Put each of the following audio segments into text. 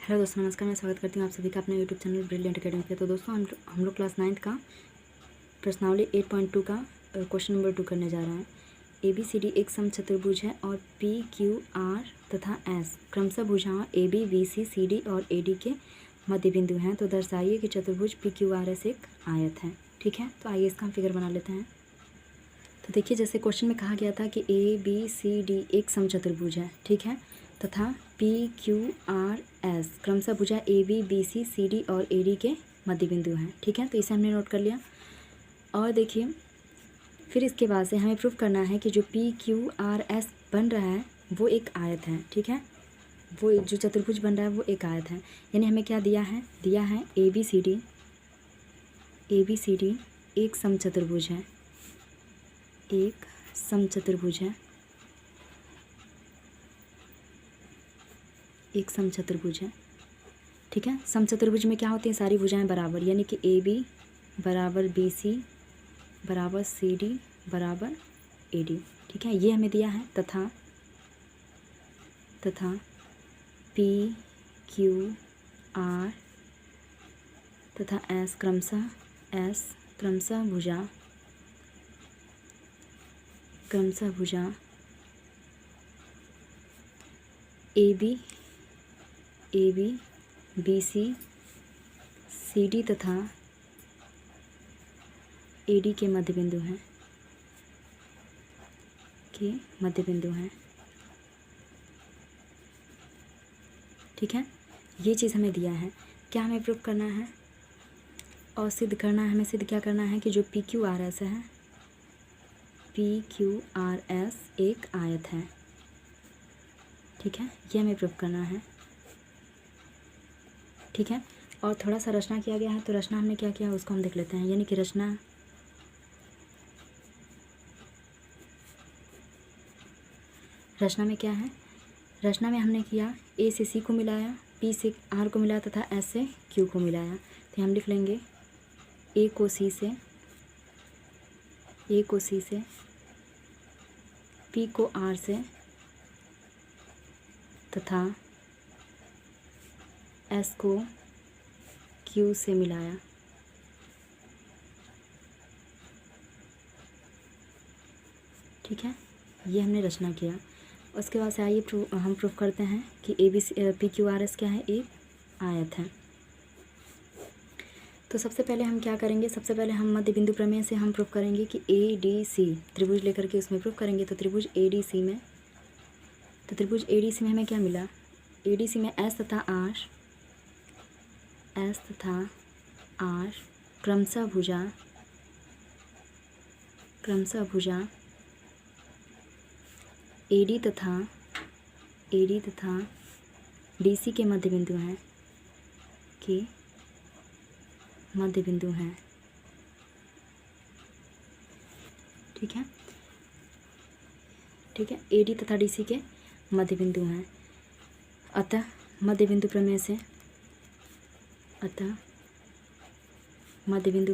Hello दोस्तों, नमस्कार। मैं स्वागत करती हूँ आप सभी का अपने यूट्यूब चैनल ब्रिलियंट एकेडमी पे। तो दोस्तों हम लोग क्लास 9th का प्रश्नावली 8.2 का क्वेश्चन नंबर 2 करने जा रहे हैं। ABCD एक समचतुर्भुज है और PQR तथा S क्रमशः भुजाओं AB BC CD और AD के मध्य बिंदु हैं। तो दर्शाइए कि चतुर्भुज PQRS एक आयत है। ठीक है, तो आइए इसका हम फिगर बना लेते हैं। तो देखिए, जैसे क्वेश्चन में कहा गया था कि ABCD एक समचतुर्भुज है, ठीक है, तथा PQRS क्रमशः भुजा AB BC CD और AD के मध्य बिंदु हैं। ठीक है, तो इसे हमने नोट कर लिया। और देखिए, फिर इसके बाद से हमें प्रूफ करना है कि जो PQRS बन रहा है वो एक आयत है। ठीक है, वो जो चतुर्भुज बन रहा है वो एक आयत है। यानी हमें क्या दिया है ABCD एक समचतुर्भुज है, एक समचतुर्भुज है, एक समचतुर्भुज है। ठीक है, समचतुर्भुज में क्या होती है, सारी भुजाएं बराबर, यानी कि AB बराबर BC बराबर CD बराबर AD। ठीक है, ये हमें दिया है। तथा PQR तथा S क्रमशः भुजा AB BC CD तथा AD के मध्य बिंदु हैं, ठीक है, ये चीज़ हमें दिया है। क्या हमें प्रूफ करना है और सिद्ध करना है, हमें सिद्ध क्या करना है कि जो PQRS है, PQRS एक आयत है। ठीक है, ये हमें प्रूफ करना है। ठीक है, और थोड़ा सा रचना किया गया है। तो रचना हमने क्या किया उसको हम देख लेते हैं। यानी कि रचना में क्या है, रचना में हमने किया A से C को मिलाया, P से R को मिलाया तथा S से Q को मिलाया। तो हम लिख लेंगे A को C से, P को R से तथा S को Q से मिलाया। ठीक है, ये हमने रचना किया। उसके बाद से आइए हम प्रूफ करते हैं कि PQRS क्या है, एक आयत है। तो सबसे पहले हम क्या करेंगे, सबसे पहले हम मध्य बिंदु प्रमेय से हम प्रूफ करेंगे कि ADC त्रिभुज लेकर के उसमें प्रूफ करेंगे। तो त्रिभुज ADC में हमें क्या मिला, ADC में S तथा R क्रमशः भुजा AD तथा DC के मध्य बिंदु हैं, ठीक है, AD तथा DC के मध्य बिंदु हैं। अतः मध्य बिंदु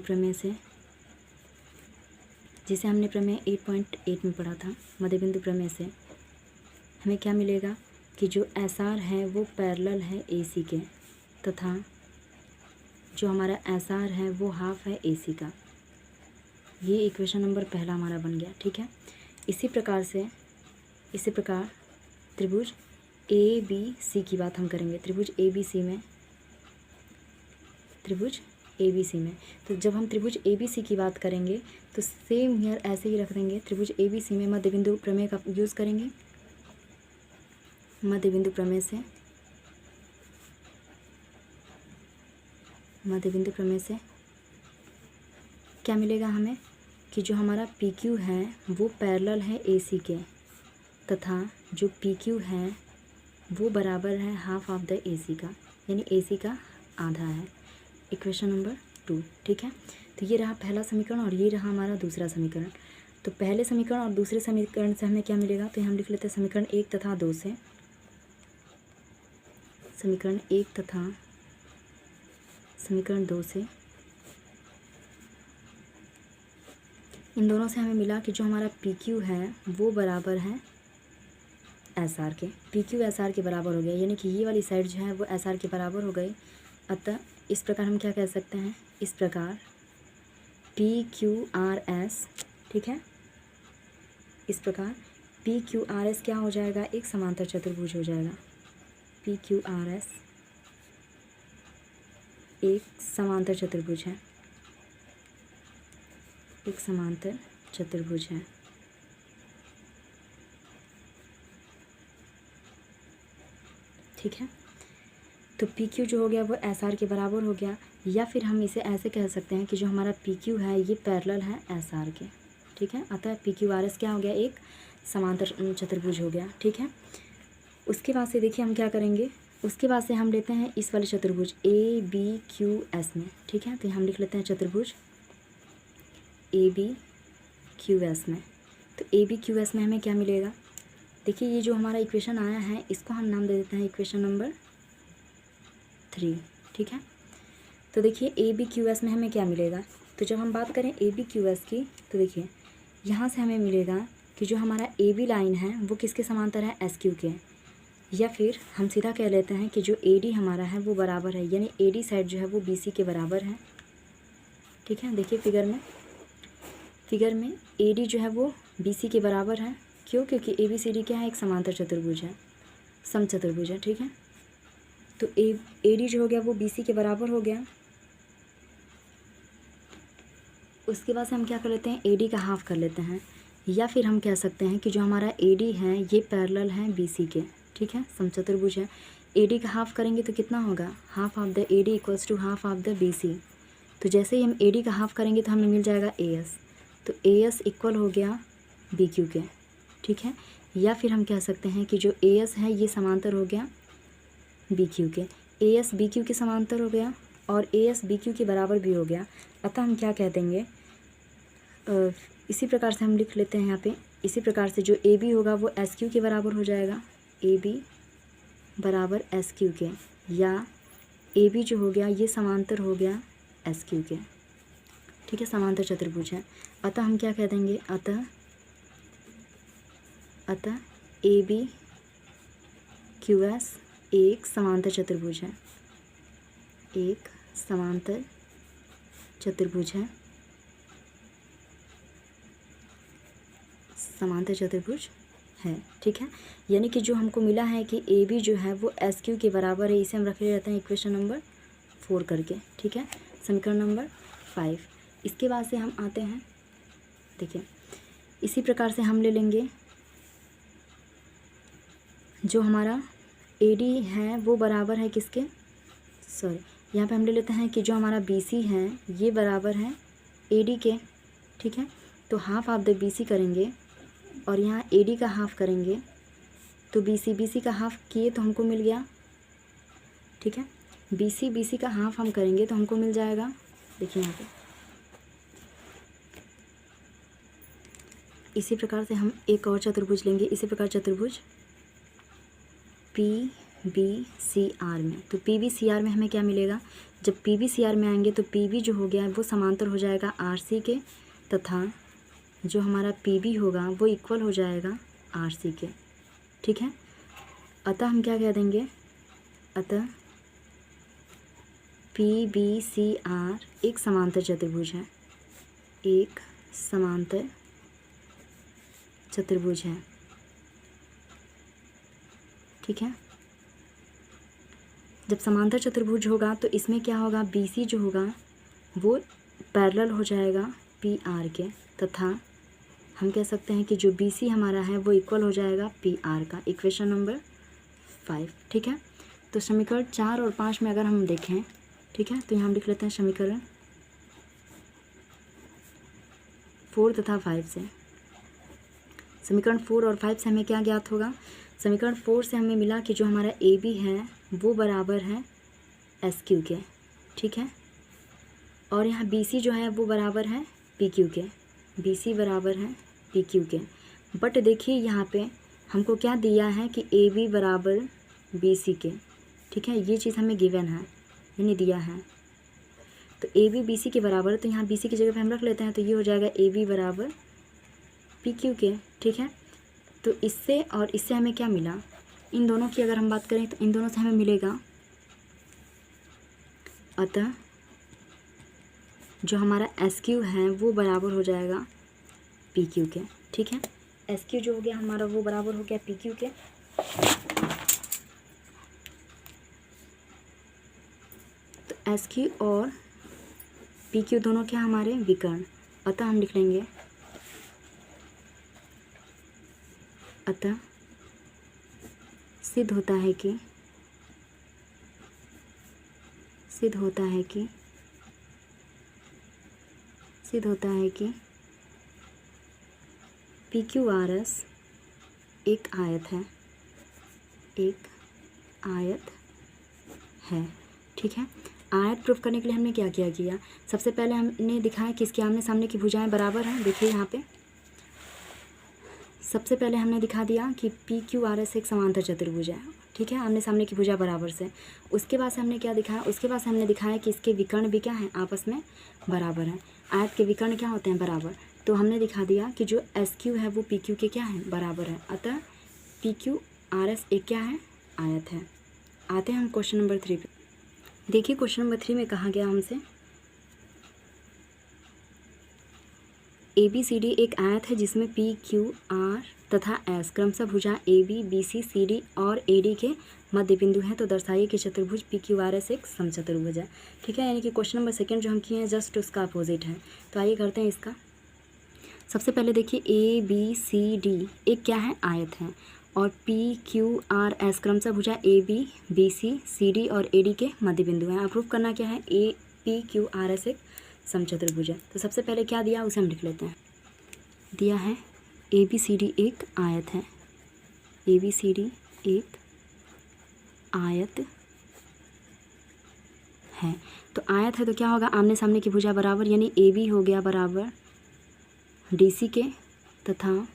प्रमेय से जिसे हमने प्रमेय 8.8 में पढ़ा था, मध्य बिंदु प्रमेय से हमें क्या मिलेगा कि जो SR है वो पैरेलल है AC के, तथा जो हमारा SR है वो हाफ है AC का। ये इक्वेशन नंबर पहला हमारा बन गया। ठीक है, इसी प्रकार त्रिभुज ABC की बात हम करेंगे। त्रिभुज ABC में तो जब हम त्रिभुज ABC की बात करेंगे तो सेम हियर ऐसे ही रख देंगे। त्रिभुज ABC में मध्य बिंदु प्रमेय का यूज़ करेंगे। मध्य बिंदु प्रमेय से क्या मिलेगा हमें कि जो हमारा PQ है वो पैरेलल है AC के, तथा जो PQ है वो बराबर है हाफ ऑफ द AC का, यानी AC का आधा है। Equation number 2। ठीक है, तो ये रहा पहला समीकरण और ये रहा हमारा दूसरा समीकरण। तो पहले समीकरण और दूसरे समीकरण से हमें क्या मिलेगा, तो हम लिख लेते हैं समीकरण 1 तथा 2 से। समीकरण 1 तथा समीकरण 2 से इन दोनों से हमें मिला कि जो हमारा PQ है वो बराबर है एस आर के, पी क्यू एस आर के बराबर हो गया, यानी कि ये वाली साइड जो है वो एस आर के बराबर हो गई। अतः इस प्रकार हम क्या कह सकते हैं, इस प्रकार पी क्यू आर एस, ठीक है, इस प्रकार पी क्यू आर एस क्या हो जाएगा, एक समांतर चतुर्भुज हो जाएगा। पी क्यू आर एस एक समांतर चतुर्भुज है, एक समांतर चतुर्भुज है। ठीक है, तो पी क्यू जो हो गया वो एस आर के बराबर हो गया, या फिर हम इसे ऐसे कह सकते हैं कि जो हमारा पी क्यू है ये पैरेलल है एस आर के। ठीक है, अतः पी क्यू आर एस क्या हो गया, एक समांतर चतुर्भुज हो गया। ठीक है, उसके बाद से देखिए हम क्या करेंगे, उसके बाद से हम लेते हैं इस वाले चतुर्भुज ए बी क्यू एस में। ठीक है, तो हम लिख लेते हैं चतुर्भुज ए बी क्यू एस में। तो ए बी क्यू एस में हमें क्या मिलेगा, देखिए ये जो हमारा इक्वेशन आया है इसको हम नाम दे देते हैं इक्वेशन नंबर 3। ठीक है, तो देखिए ए बी क्यू एस में हमें क्या मिलेगा, तो जब हम बात करें ए बी क्यू एस की तो देखिए यहाँ से हमें मिलेगा कि जो हमारा ए बी लाइन है वो किसके समांतर है, एस क्यू के, या फिर हम सीधा कह लेते हैं कि जो ए डी हमारा है वो बराबर है, यानी ए डी साइड जो है वो बी सी के बराबर है। ठीक है, देखिए फिगर में ए डी जो है वो बी सी के बराबर है। क्यों, क्योंकि ए बी सी डी क्या है, एक समांतर चतुर्भुज है, समचतुर्भुज है। ठीक है, तो ए डी जो हो गया वो बी सी के बराबर हो गया। उसके बाद से हम क्या कर लेते हैं, ए डी का हाफ कर लेते हैं, या फिर हम कह सकते हैं कि जो हमारा ए डी है ये पैरेलल है बी सी के। ठीक है, समचतुर्भुज है, ए डी का हाफ करेंगे तो कितना होगा, half of the A D equals to half of the B C. तो जैसे ही हम ए डी का हाफ करेंगे तो हमें मिल जाएगा ए एस, तो ए एस इक्वल हो गया बी क्यू के। ठीक है, या फिर हम कह सकते हैं कि जो ए एस है ये समांतर हो गया बी क्यू के, ए एस बी क्यू के समांतर हो गया और ए एस बी क्यू के बराबर भी हो गया। अतः हम क्या कह देंगे, इसी प्रकार से हम लिख लेते हैं यहाँ पे, इसी प्रकार से जो ए बी होगा वो एस क्यू के बराबर हो जाएगा, ए बी बराबर एस क्यू के, या ए बी जो हो गया ये समांतर हो गया एस क्यू के। ठीक है, समांतर चतुर्भुज है। अतः हम क्या कह देंगे, अतः ए बी क्यू एस एक समांतर चतुर्भुज है, एक समांतर चतुर्भुज है, समांतर चतुर्भुज है। ठीक है, यानी कि जो हमको मिला है कि ए बी जो है वो एस क्यू के बराबर है, इसे हम रखे रहते हैं इक्वेशन नंबर 4 करके। ठीक है, समीकरण नंबर 5। इसके बाद से हम आते हैं, देखिए इसी प्रकार से हम ले लेंगे जो हमारा ए डी है वो बराबर है किसके, यहाँ पे हम ले लेते हैं कि जो हमारा बी सी है ये बराबर है ए डी के। ठीक है, तो half of the B C करेंगे और यहाँ ए डी का हाफ करेंगे, तो बी सी का हाफ किए तो हमको मिल गया। ठीक है, बी सी का हाफ हम करेंगे तो हमको मिल जाएगा, देखिए यहाँ पे इसी प्रकार से हम एक और चतुर्भुज लेंगे, इसी प्रकार चतुर्भुज पी बी सी आर में। तो पी बी सी आर में हमें क्या मिलेगा, जब पी बी सी आर में आएंगे तो पी बी जो हो गया वो समांतर हो जाएगा आर सी के, तथा जो हमारा पी बी होगा वो इक्वल हो जाएगा आर सी के। ठीक है, अतः हम क्या कह देंगे, अतः पी बी सी आर एक समांतर चतुर्भुज है, एक समांतर चतुर्भुज है। ठीक है, जब समांतर चतुर्भुज होगा तो इसमें क्या होगा, बी सी जो होगा वो पैरेलल हो जाएगा पी आर के, तथा हम कह सकते हैं कि जो बी सी हमारा है वो इक्वल हो जाएगा पी आर का, इक्वेशन नंबर 5। ठीक है, तो समीकरण 4 और 5 में अगर हम देखें, ठीक है, तो यहाँ हम लिख लेते हैं समीकरण 4 तथा 5 से। समीकरण 4 और 5 से हमें क्या ज्ञात होगा, समीकरण 4 से हमें मिला कि जो हमारा ए बी है वो बराबर है एस क्यू के। ठीक है, और यहाँ बी सी जो है वो बराबर है पी क्यू के, बी सी बराबर है पी क्यू के। बट देखिए यहाँ पे हमको क्या दिया है कि ए बी बराबर बी सी के। ठीक है, ये चीज़ हमें गिवन है, यानी दिया है, तो ए बी बी सी के बराबर है, तो यहाँ बी सी की जगह पे हम रख लेते हैं, तो ये हो जाएगा ए बी बराबर पी क्यू के। ठीक है, तो इससे और इससे हमें क्या मिला, इन दोनों की अगर हम बात करें तो इन दोनों से हमें मिलेगा, अतः जो हमारा एस क्यू है वो बराबर हो जाएगा पी क्यू के। ठीक है, एस क्यू जो हो गया हमारा वो बराबर हो गया पी क्यू के। तो एस क्यू और पी क्यू दोनों क्या हमारे विकर्ण, अतः हम लिख लेंगे अतः सिद्ध होता है कि पी क्यू आर एस एक आयत है। ठीक है, आयत प्रूफ करने के लिए हमने क्या किया, सबसे पहले हमने दिखाया कि इसके आमने सामने की भुजाएं बराबर हैं। देखिए यहाँ पे सबसे पहले हमने दिखा दिया कि पी क्यू आर एस एक समांतर चतुर्भुज है। ठीक है, आमने सामने की भुजा बराबर से। उसके बाद से हमने क्या दिखाया, उसके बाद से हमने दिखाया कि इसके विकर्ण भी क्या हैं, आपस में बराबर हैं। आयत के विकर्ण क्या होते हैं, बराबर। तो हमने दिखा दिया कि जो एस क्यू है वो पी क्यू के क्या है, बराबर है। अतः पी क्यू आर एस एक क्या है, आयत है। आते हैं हम क्वेश्चन नंबर 3 पे। देखिए क्वेश्चन नंबर 3 में कहा गया हमसे ए बी सी डी एक आयत है जिसमें पी क्यू आर तथा एस क्रमशः भुजा A B B C C D और ए डी के मध्य बिंदु हैं, तो दर्शाइए कि चतुर्भुज पी क्यू आर एस एक समचतुर्भुज है। ठीक है, यानी कि क्वेश्चन नंबर 2 जो हम किए हैं जस्ट उसका अपोजिट है। तो आइए करते हैं इसका। सबसे पहले देखिए ए बी सी डी एक क्या है, आयत है, और पी क्यू आर एस क्रमशः भुजा A B B C C D और ए डी के मध्य बिंदु हैं। प्रूफ करना क्या है, A P Q R S एक समचतुर्भुज है। तो सबसे पहले क्या दिया उसे हम लिख लेते हैं। दिया है ए बी सी डी एक आयत है, ए बी सी डी एक आयत है। तो आयत है तो क्या होगा, आमने सामने की भुजा बराबर, यानी ए बी हो गया बराबर डी सी के, तथा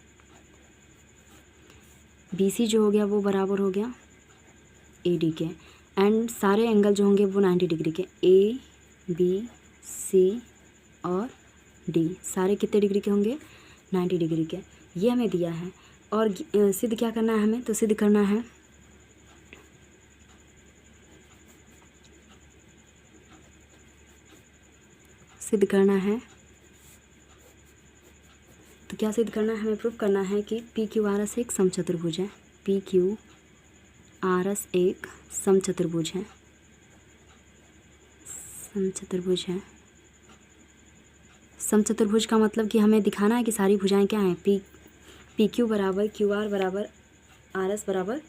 बी सी जो हो गया वो बराबर हो गया ए डी के। एंड सारे एंगल जो होंगे वो 90 डिग्री के, ए बी सी और डी सारे कितने डिग्री के होंगे, 90 डिग्री के। ये हमें दिया है। और सिद्ध क्या करना है हमें, तो सिद्ध करना है तो क्या सिद्ध करना है, हमें प्रूफ करना है कि पी क्यू आर एस एक समचतुर्भुज है। पी क्यू आर एस एक समचतुर्भुज है, समचतुर्भुज का मतलब कि हमें दिखाना है कि सारी भुजाएं क्या हैं, पी क्यू बराबर क्यू आर बराबर आर एस बराबर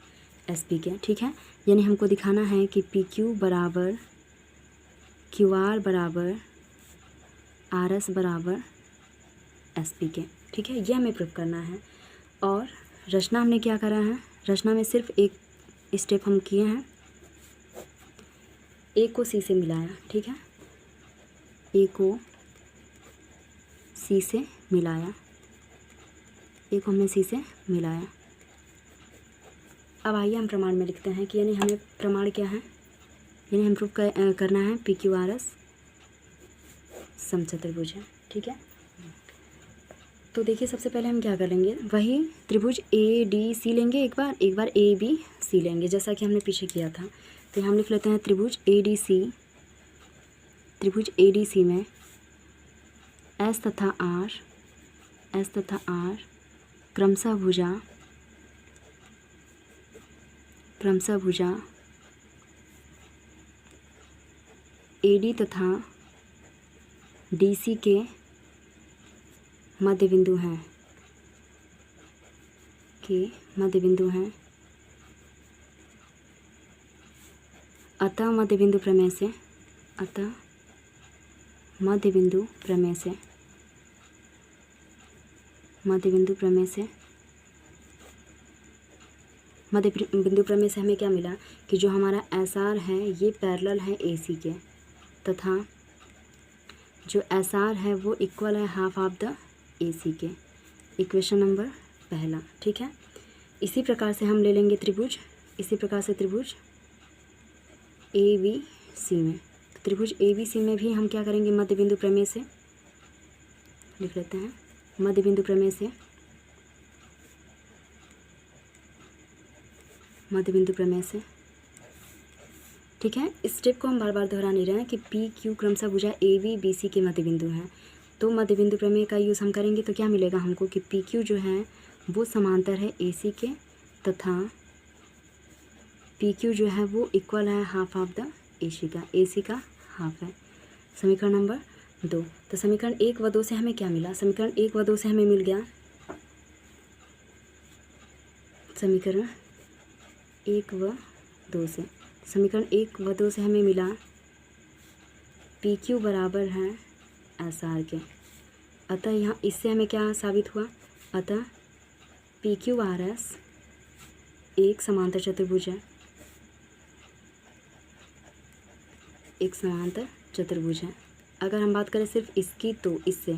एस पी के। ठीक है, यानी हमको दिखाना है कि पी क्यू बराबर क्यू आर बराबर आर एस बराबर एस पी के। ठीक है, ये हमें प्रूफ करना है। और रचना हमने क्या करा है, रचना में सिर्फ एक स्टेप हम किए हैं, ए को सी से मिलाया। ठीक है, ए को सी से मिलाया, ए को हमने सी से मिलाया। अब आइए हम प्रमाण में लिखते हैं कि यानी हमें प्रमाण क्या है, यानी हम प्रूफ करना है पी क्यू आर एस समचतुर्भुज है। ठीक है, तो देखिए सबसे पहले हम क्या करेंगे, वही त्रिभुज ए डी सी लेंगे, एक बार ए बी सी लेंगे जैसा कि हमने पीछे किया था। तो हम लिख लेते हैं त्रिभुज ए डी सी में एस तथा आर क्रमशः भुजा ए डी तथा डी सी के मध्य बिंदु हैं, अतः मध्य बिंदु प्रमेय से मध्य बिंदु प्रमेय से हमें क्या मिला कि जो हमारा एस आर है ये पैरेलल है ए सी के, तथा जो एस आर है वो इक्वल है हाफ ऑफ द ए सी के। इक्वेशन नंबर पहला। ठीक है, इसी प्रकार से हम ले लेंगे त्रिभुज ए बी सी में। तो त्रिभुज ए बी सी में भी हम क्या करेंगे, मध्य बिंदु प्रमेय से लिख लेते हैं, मध्य बिंदु प्रमेय से मध्य बिंदु प्रमेय से। ठीक है, इस स्टेप को हम बार बार दोहरा नहीं रहे हैं कि पी क्यू क्रमशः भुजा ए बी बी सी के मध्य बिंदु हैं। तो मध्य बिंदु प्रमेय का यूज़ हम करेंगे तो क्या मिलेगा हमको कि पी क्यू जो है वो समांतर है ए सी के, तथा पी क्यू जो है वो इक्वल है हाफ ऑफ द ए सी का हाफ है। समीकरण नंबर 2। तो समीकरण 1 व 2 से हमें क्या मिला? समीकरण 1 व 2 से हमें मिल गया, समीकरण 1 व 2 से, समीकरण 1 व 2 से हमें मिला पी क्यू बराबर है एस आर के। अतः यहाँ इससे हमें क्या साबित हुआ? अतः पी क्यू आर एस एक समांतर चतुर्भुज है, एक समांतर चतुर्भुज है। अगर हम बात करें सिर्फ इसकी तो इससे,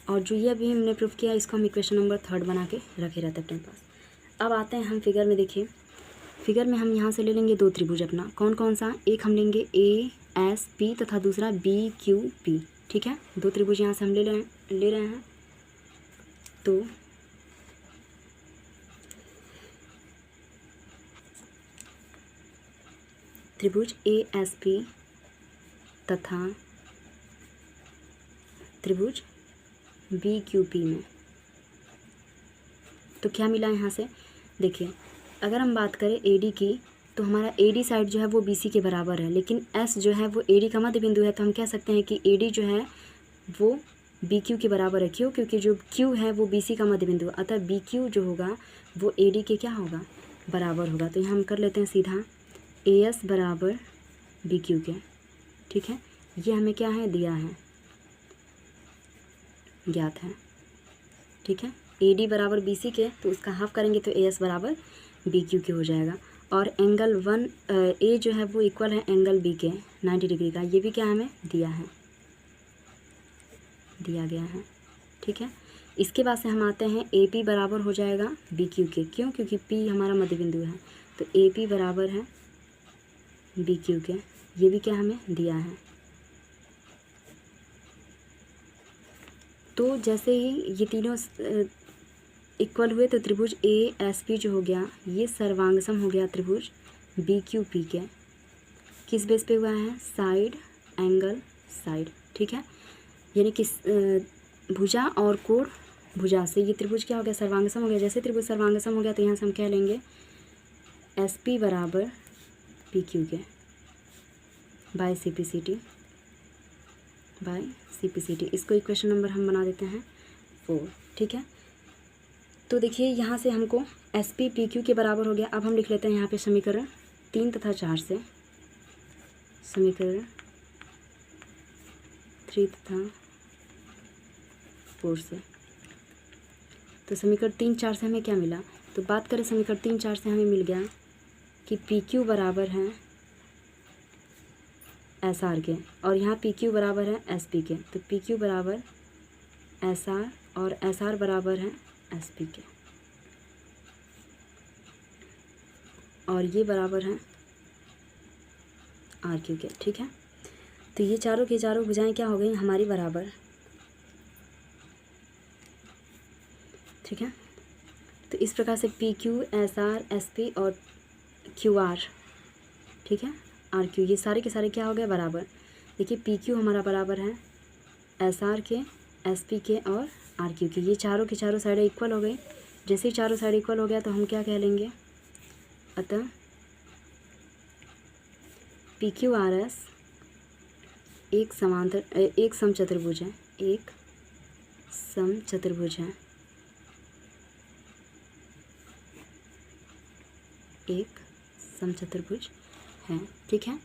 और जो ये अभी हमने प्रूफ किया इसको हम इक्वेशन नंबर 3 बना के रखे रहते हैं अपने पास। अब आते हैं हम फिगर में। देखिए फिगर में हम यहाँ से ले लेंगे 2 त्रिभुज अपना, कौन कौन सा? एक हम लेंगे ए एस पी तथा दूसरा बी क्यू पी। ठीक है, 2 त्रिभुज यहाँ से हम ले रहे हैं। तो त्रिभुज ए एस पी तथा त्रिभुज बी क्यू पी में तो क्या मिला यहाँ से? देखिए अगर हम बात करें ए डी की तो हमारा ए डी साइड जो है वो बी सी के बराबर है, लेकिन एस जो है वो ए डी का मध्य बिंदु है। तो हम कह सकते हैं कि ए डी जो है वो बी क्यू के बराबर है। क्यों? क्योंकि जो क्यू है वो बी सी का मध्य बिंदु है, अतः बी क्यू जो होगा वो ए डी के क्या होगा? बराबर होगा। तो यहाँ हम कर लेते हैं सीधा ए एस बराबर बी क्यू के। ठीक है, ये हमें क्या है? दिया है, ज्ञात है। ठीक है, ए डी बराबर बी सी के, तो उसका हाफ करेंगे तो ए एस बराबर बी क्यू के हो जाएगा। और एंगल 1 ए जो है वो इक्वल है एंगल बी के 90 डिग्री का, ये भी क्या हमें दिया गया है। ठीक है, इसके बाद से हम आते हैं ए पी बराबर हो जाएगा बी क्यू के। क्यों? क्योंकि पी हमारा मध्य बिंदु है, तो ए पी बराबर है बी क्यू के, ये भी क्या हमें दिया है। तो जैसे ही ये तीनों इक्वल हुए तो त्रिभुज ए एस पी जो हो गया ये सर्वांगसम हो गया त्रिभुज बी क्यू पी के। किस बेस पे हुआ है? Side angle side. ठीक है, यानी कि भुजा और कोण भुजा से ये त्रिभुज क्या हो गया? सर्वांगसम हो गया। जैसे त्रिभुज सर्वांगसम हो गया तो यहाँ से हम क्या लेंगे? एस पी बराबर पी क्यू के by C P C T. इसको इक्वेशन नंबर हम बना देते हैं 4। ठीक है, तो देखिए यहाँ से हमको एस पी पी क्यू के बराबर हो गया। अब हम लिख लेते हैं यहाँ पे समीकरण 3 तथा 4 से, समीकरण 3 तथा 4 से। तो समीकरण 3 4 से हमें क्या मिला? तो बात करें समीकरण 3 4 से हमें मिल गया कि पी क्यू बराबर है एस आर के, और यहाँ पी क्यू बराबर है एस पी के। तो पी क्यू बराबर एस आर और एस आर बराबर है एस पी के, और ये बराबर है आर क्यू के। ठीक है, तो ये चारों की चारों भुजाएं क्या हो गई? हमारी बराबर। ठीक है, तो इस प्रकार से P Q S R S P और क्यू आर, ठीक है, आर क्यू, ये सारे के सारे क्या हो गए? बराबर। देखिए पी क्यू हमारा बराबर है एस आर के, एस पी के और आर क्यू के। ये चारों की चारों साइडें इक्वल हो गई। जैसे ही चारों साइड इक्वल हो गया तो हम क्या कह लेंगे? अतः पी क्यू आर एस एक समचतुर्भुज है, एक समचतुर्भुज है, एक समचतुर्भुज है। ठीक है,